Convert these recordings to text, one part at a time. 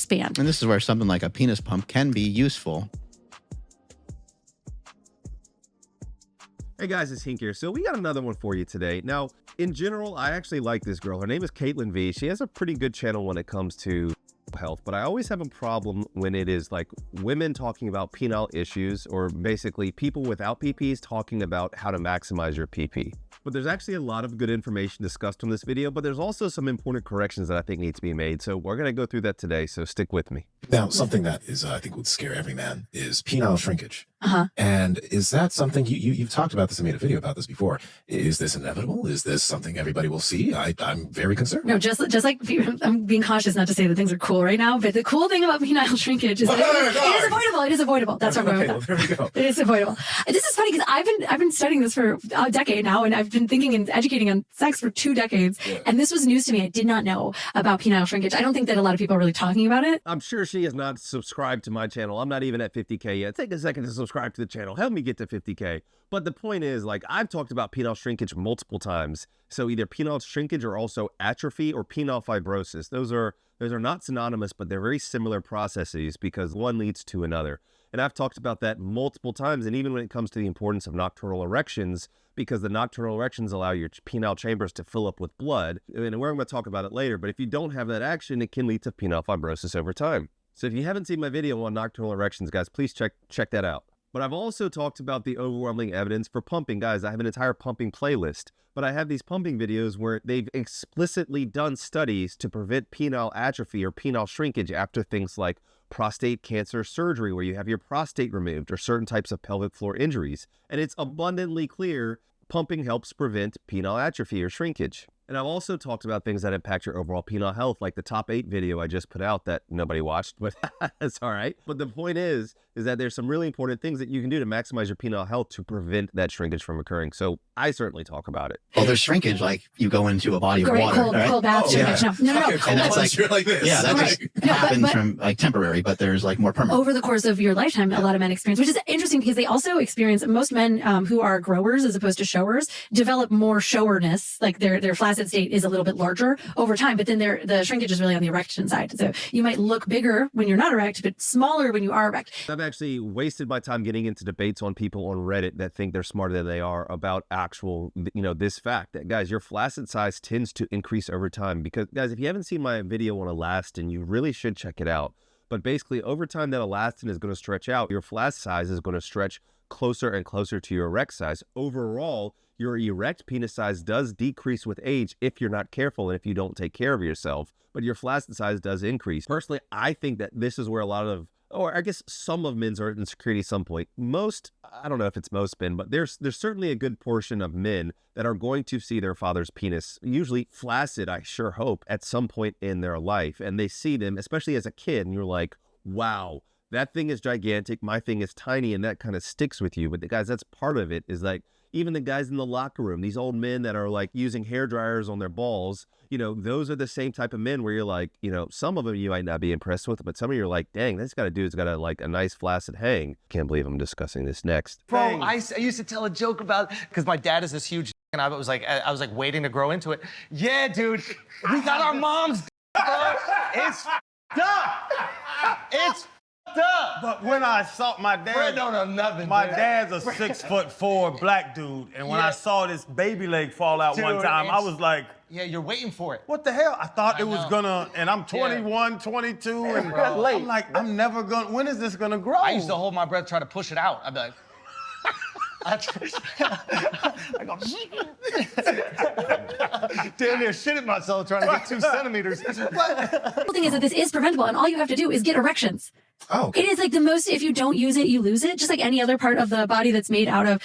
expand. And this is where something like a penis pump can be useful. Hey guys, it's Hink here. So we got another one for you today. Now, in general, I actually like this girl. Her name is Caitlin V. She has a pretty good channel when it comes to health, but I always have a problem when it is like women talking about penile issues, or basically people without PPs talking about how to maximize your PP. But there's actually a lot of good information discussed on this video, but there's also some important corrections that I think need to be made. So we're going to go through that today, so stick with me. Now, something that is, I think would scare every man is penile shrinkage. And is that something you've talked about this and made a video about this before? Is this inevitable? Is this something everybody will see? I'm very concerned. No, just like I'm being cautious not to say that things are cool right now, but the cool thing about penile shrinkage is that it is avoidable. It is avoidable. That's what I'm going with that. There we go. It is avoidable. This is funny because I've been studying this for a decade now, and I've been thinking and educating on sex for 2 decades. Yeah. And this was news to me. I did not know about penile shrinkage. I don't think that a lot of people are really talking about it. I'm sure she has not subscribed to my channel. I'm not even at 50K yet. Take a second to subscribe to the channel. Help me get to 50K. But the point is, like, I've talked about penile shrinkage multiple times. So either penile shrinkage or also atrophy or penile fibrosis. Those are not synonymous, but they're very similar processes because one leads to another. And I've talked about that multiple times. And even when it comes to the importance of nocturnal erections, because the nocturnal erections allow your penile chambers to fill up with blood. And we're going to talk about it later. But if you don't have that action, it can lead to penile fibrosis over time. So if you haven't seen my video on nocturnal erections, guys, please check that out. But I've also talked about the overwhelming evidence for pumping. Guys, I have an entire pumping playlist, but I have these pumping videos where they've explicitly done studies to prevent penile atrophy or penile shrinkage after things like prostate cancer surgery, where you have your prostate removed, or certain types of pelvic floor injuries. And it's abundantly clear pumping helps prevent penile atrophy or shrinkage. And I've also talked about things that impact your overall penile health, like the top 8 video I just put out that nobody watched, but that's all right. But the point is that there's some really important things that you can do to maximize your penile health to prevent that shrinkage from occurring. So I certainly talk about it. Well, there's shrinkage, like you go into a body of water. Cold bath shrinkage. No. And that's like this. Yeah, that just happens from like temporary, but there's like more permanent. Over the course of your lifetime, a lot of men experience, which is interesting because they also experience, most men who are growers as opposed to showers, develop more showerness, like their flaccid state is a little bit larger over time, but then the shrinkage is really on the erection side. So you might look bigger when you're not erect, but smaller when you are erect. I've actually wasted my time getting into debates on people on Reddit that think they're smarter than they are about actual, this fact that, guys, your flaccid size tends to increase over time. Because, guys, if you haven't seen my video on elastin, you really should check it out. But basically, over time, that elastin is going to stretch out. Your flaccid size is going to stretch closer and closer to your erect size. Overall, your erect penis size does decrease with age if you're not careful and if you don't take care of yourself, but your flaccid size does increase. Personally, I think that this is where a lot of, or I guess some of men's insecurity at some point. Most, I don't know if it's most men, but there's certainly a good portion of men that are going to see their father's penis, usually flaccid, I sure hope, at some point in their life. And they see them, especially as a kid, and you're like, wow, that thing is gigantic, my thing is tiny, and that kind of sticks with you. But guys, that's part of it, is like, even the guys in the locker room, these old men that are like using hair dryers on their balls, those are the same type of men where you're like, some of them you might not be impressed with, but some of you are like, dang, this got a dude's got like a nice flaccid hang. Can't believe I'm discussing this next. Bro, I used to tell a joke about, because my dad is this huge, and I was like waiting to grow into it. Yeah, dude, we got our moms, bro. It's up. It's up. But when I saw my dad, Fred don't know nothing. my dude. dad's a 6'4" black dude, and when I saw this baby leg fall out one time, I was like, yeah, you're waiting for it. what the hell? I thought it was gonna, and I'm 21, 22, and I'm like, I'm never gonna, when is this gonna grow? I used to hold my breath, try to push it out. I'd be like, I go, damn near shitting myself trying to get 2 centimeters. The thing is that this is preventable, and all you have to do is get erections. Oh, okay. It is like the most, if you don't use it, you lose it. Just like any other part of the body that's made out of,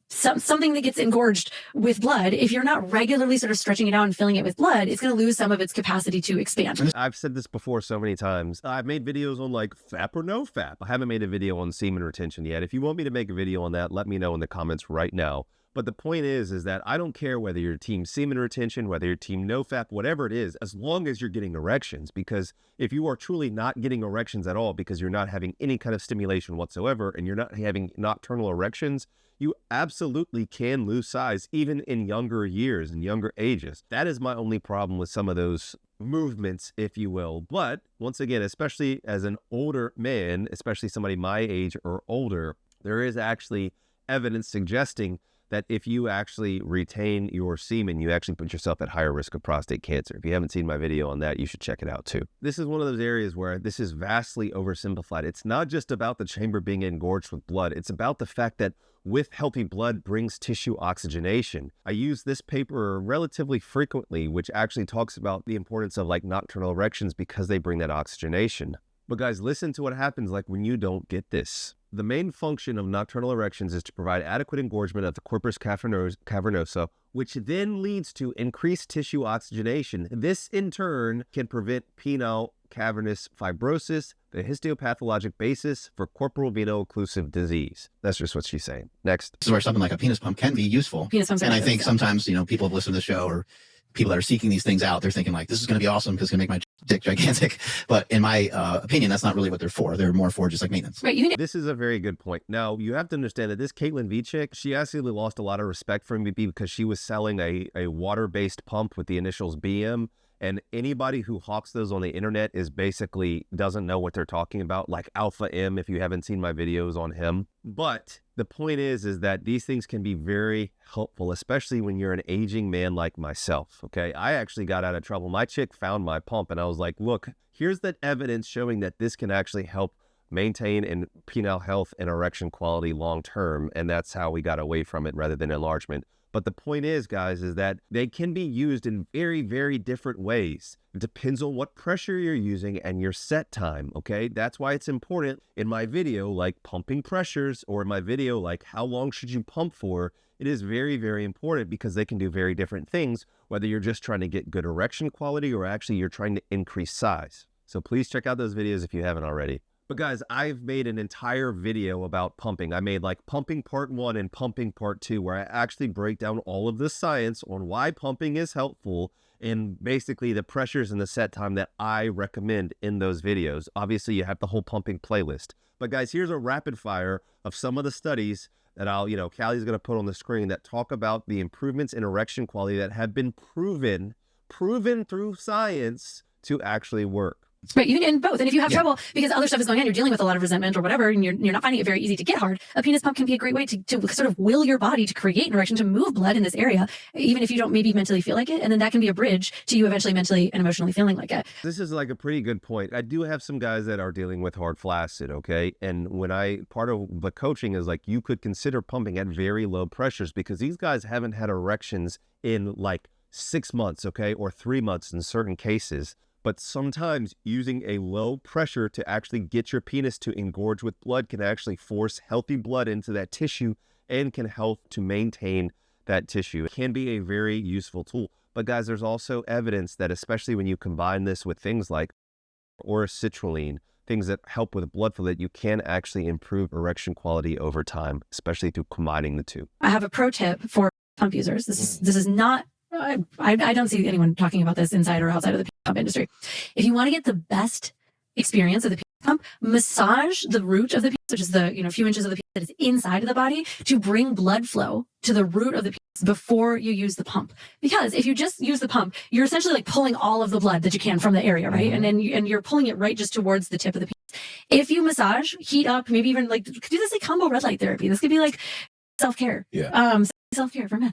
something that gets engorged with blood. If you're not regularly sort of stretching it out and filling it with blood, it's going to lose some of its capacity to expand. I've said this before so many times. I've made videos on like FAP or no FAP. I haven't made a video on semen retention yet. If you want me to make a video on that, let me know in the comments right now. But the point is that I don't care whether you're team semen retention, whether you're team nofap, whatever it is, as long as you're getting erections. Because if you are truly not getting erections at all because you're not having any kind of stimulation whatsoever and you're not having nocturnal erections, you absolutely can lose size even in younger years and younger ages. That is my only problem with some of those movements, if you will. But once again, especially as an older man, especially somebody my age or older, there is actually evidence suggesting that if you actually retain your semen, you actually put yourself at higher risk of prostate cancer. If you haven't seen my video on that, you should check it out too. This is one of those areas where this is vastly oversimplified. It's not just about the chamber being engorged with blood. It's about the fact that with healthy blood brings tissue oxygenation. I use this paper relatively frequently, which actually talks about the importance of like nocturnal erections because they bring that oxygenation. But guys, listen to what happens like when you don't get this. The main function of nocturnal erections is to provide adequate engorgement of the corpus cavernosa, which then leads to increased tissue oxygenation. This in turn can prevent penile cavernous fibrosis, the histopathologic basis for corporal veno-occlusive disease. That's just what she's saying. Next. This is where something like a penis pump can be useful. Penis pumps are and I good, think yeah. sometimes, people have listened to the show or people that are seeking these things out, they're thinking like, this is going to be awesome because it's going to make my dick gigantic. But in my opinion, that's not really what they're for. They're more for just like maintenance. Right. This is a very good point. Now, you have to understand that this Caitlin V chick, she actually lost a lot of respect for me because she was selling a water-based pump with the initials BM. And anybody who hawks those on the internet is basically doesn't know what they're talking about, like Alpha M, if you haven't seen my videos on him. But the point is that these things can be very helpful, especially when you're an aging man like myself, okay? I actually got out of trouble. My chick found my pump and I was like, look, here's the evidence showing that this can actually help maintain and penile health and erection quality long term. And that's how we got away from it rather than enlargement. But the point is, guys, is that they can be used in very, very different ways. It depends on what pressure you're using and your set time, okay? That's why it's important in my video, like pumping pressures, or in my video, like how long should you pump for? It is very, very important because they can do very different things, whether you're just trying to get good erection quality or actually you're trying to increase size. So please check out those videos if you haven't already. But guys, I've made an entire video about pumping. I made like pumping part 1 and pumping part 2, where I actually break down all of the science on why pumping is helpful and basically the pressures and the set time that I recommend in those videos. Obviously, you have the whole pumping playlist. But guys, here's a rapid fire of some of the studies that Callie's going to put on the screen that talk about the improvements in erection quality that have been proven through science to actually work. Right, you can both. And if you have trouble because other stuff is going on, you're dealing with a lot of resentment or whatever, and you're not finding it very easy to get hard, a penis pump can be a great way to sort of will your body to create an erection, to move blood in this area, even if you don't maybe mentally feel like it. And then that can be a bridge to you eventually mentally and emotionally feeling like it. This is like a pretty good point. I do have some guys that are dealing with hard flaccid, okay? And part of the coaching is like, you could consider pumping at very low pressures because these guys haven't had erections in like 6 months, okay? Or 3 months in certain cases. But sometimes using a low pressure to actually get your penis to engorge with blood can actually force healthy blood into that tissue and can help to maintain that tissue. It can be a very useful tool. But guys, there's also evidence that especially when you combine this with things like citrulline, things that help with blood flow, that you can actually improve erection quality over time, especially through combining the two. I have a pro tip for pump users. This is not, I don't see anyone talking about this inside or outside of the pump industry. If you want to get the best experience of the penis pump, massage the root of the penis, which is the few inches of the penis that is inside of the body, to bring blood flow to the root of the penis before you use the pump. Because if you just use the pump, you're essentially like pulling all of the blood that you can from the area, right? And then you're pulling it right just towards the tip of the penis. If you massage, heat up, maybe even like do this like combo red light therapy. This could be like self-care. Self-care for men.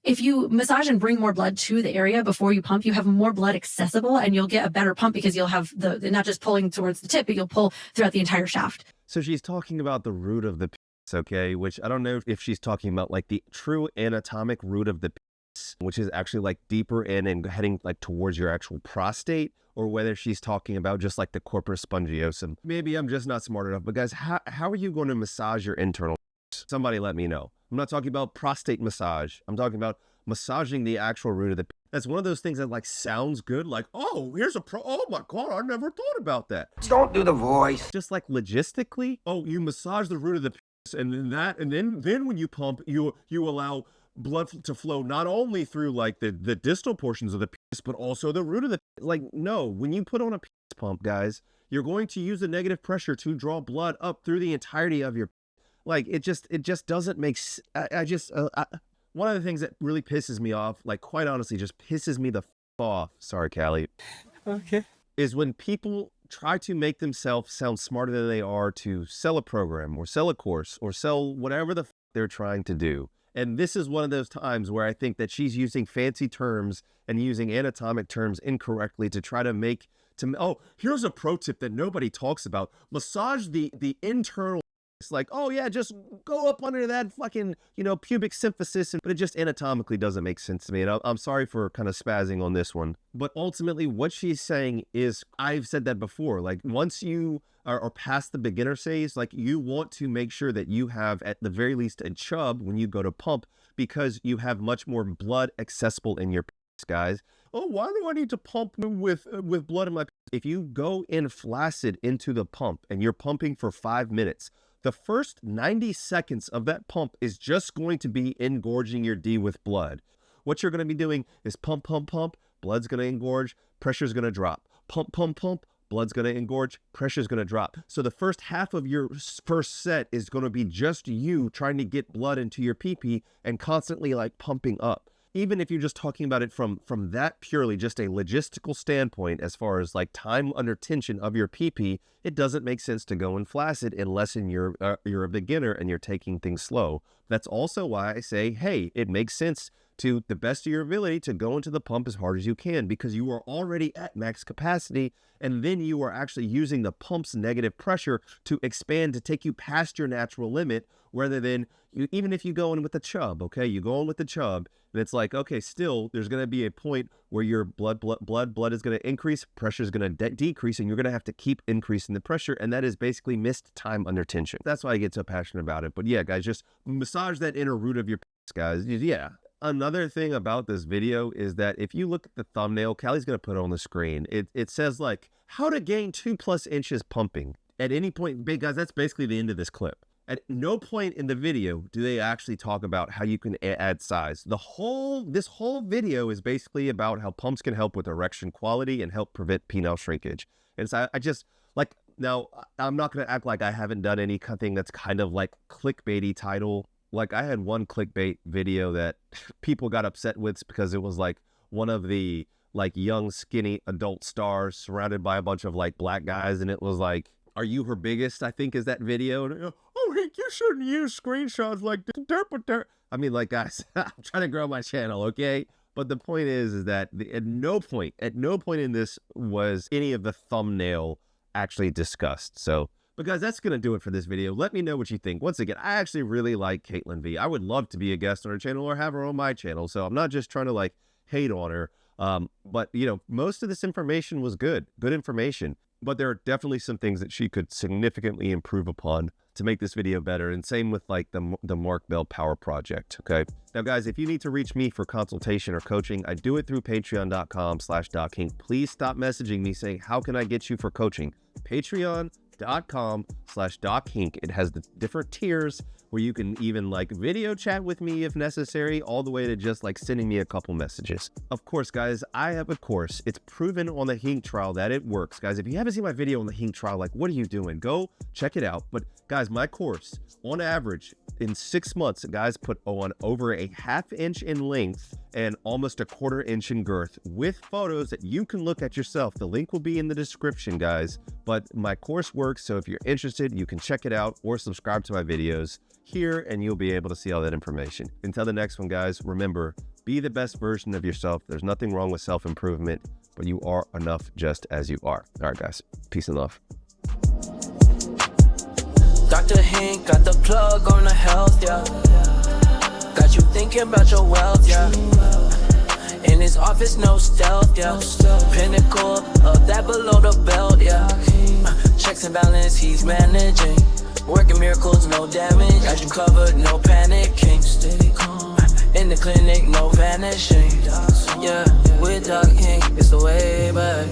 If you massage and bring more blood to the area before you pump, you have more blood accessible and you'll get a better pump because you'll have the not just pulling towards the tip, but you'll pull throughout the entire shaft. So she's talking about the root of the penis, okay? Which I don't know if she's talking about like the true anatomic root of the penis, which is actually like deeper in and heading like towards your actual prostate, or whether she's talking about just like the corpus spongiosum. Maybe I'm just not smart enough. But guys, how are you going to massage your internal? Somebody let me know. I'm not talking about prostate massage. I'm talking about massaging the actual root of the penis. That's one of those things that like sounds good. Like, oh, here's oh my God, I never thought about that. Don't do the voice. Just like logistically, oh, you massage the root of the penis and then when you pump, you allow blood to flow not only through like the distal portions of the penis, but also the root of the like. No, when you put on a penis pump, guys, you're going to use the negative pressure to draw blood up through the entirety of your. Like it just doesn't make. One of the things that really pisses me off, like quite honestly, just pisses me the off. Sorry, Callie. Okay. Is when people try to make themselves sound smarter than they are to sell a program or sell a course or sell whatever the they're trying to do. And this is one of those times where I think that she's using fancy terms and using anatomic terms incorrectly to try to make oh, here's a pro tip that nobody talks about. Massage the internal. It's like, oh yeah, just go up under that fucking, pubic symphysis, but it just anatomically doesn't make sense to me. And I'm sorry for kind of spazzing on this one, but ultimately what she's saying is, I've said that before, like once you are past the beginner phase, like you want to make sure that you have at the very least a chub when you go to pump, because you have much more blood accessible in your penis, guys. Oh, why do I need to pump with blood in my penis? If you go in flaccid into the pump and you're pumping for 5 minutes, the first 90 seconds of that pump is just going to be engorging your D with blood. What you're going to be doing is pump, pump, pump, blood's going to engorge, pressure's going to drop. Pump, pump, pump, blood's going to engorge, pressure's going to drop. So the first half of your first set is going to be just you trying to get blood into your pee-pee and constantly like pumping up. Even if you're just talking about it from that purely just a logistical standpoint, as far as like time under tension of your pee-pee, it doesn't make sense to go in flaccid unless you're a beginner and you're taking things slow. That's also why I say, hey, it makes sense to the best of your ability to go into the pump as hard as you can, because you are already at max capacity, and then you are actually using the pump's negative pressure to expand to take you past your natural limit, rather than even if you go in with the chub, okay, you go in with the chub, and it's like, okay, still, there's going to be a point where your blood is going to increase, pressure is going to decrease, and you're going to have to keep increasing the pressure, and that is basically missed time under tension. That's why I get so passionate about it. But yeah, guys, just massage that inner root of your penis, guys. Yeah. Another thing about this video is that if you look at the thumbnail, Callie's going to put it on the screen. It says like, how to gain 2+ inches pumping. At any point, guys, that's basically the end of this clip. At no point in the video do they actually talk about how you can add size. This whole video is basically about how pumps can help with erection quality and help prevent penile shrinkage. And so I just like, now I'm not going to act like I haven't done anything that's kind of like clickbaity title. Like I had one clickbait video that people got upset with because it was like one of the like young skinny adult stars surrounded by a bunch of like black guys, and it was like, are you her biggest? I think is that video. And, oh, Hink, you shouldn't use screenshots like this. I mean, like, guys, I'm trying to grow my channel, okay? But the point is that at no point in this was any of the thumbnail actually discussed. So, but guys, that's going to do it for this video. Let me know what you think. Once again, I actually really like Caitlin V. I would love to be a guest on her channel or have her on my channel. So I'm not just trying to like hate on her. But most of this information was good information. But there are definitely some things that she could significantly improve upon to make this video better. And same with like the Mark Bell Power Project. Okay. Now, guys, if you need to reach me for consultation or coaching, I do it through patreon.com/DocHink. Please stop messaging me saying, how can I get you for coaching? Patreon.com/DocHink. It has the different tiers where you can even like video chat with me if necessary, all the way to just like sending me a couple messages. Of course, guys, I have a course. It's proven on the Hink trial that it works. Guys, if you haven't seen my video on the Hink trial, like, what are you doing? Go check it out. But guys, my course, on average, in 6 months, guys put on over a 1/2 inch in length and almost a 1/4 inch in girth with photos that you can look at yourself. The link will be in the description, guys. But my course works, so if you're interested, you can check it out or subscribe to my videos here, and you'll be able to see all that information. Until the next one, guys, remember, be the best version of yourself. There's nothing wrong with self-improvement, but you are enough just as you are. All right, guys, peace and love. Dr. Hink got the plug on the health, yeah. Got you thinking about your wealth, yeah. In his office, no stealth, yeah. Pinnacle of that below the belt, yeah. Checks and balance, he's managing. Working miracles, no damage. Got you covered, no panicking. Steady calm. In the clinic, no vanishing. Yeah, with Doc Hink, it's the way back.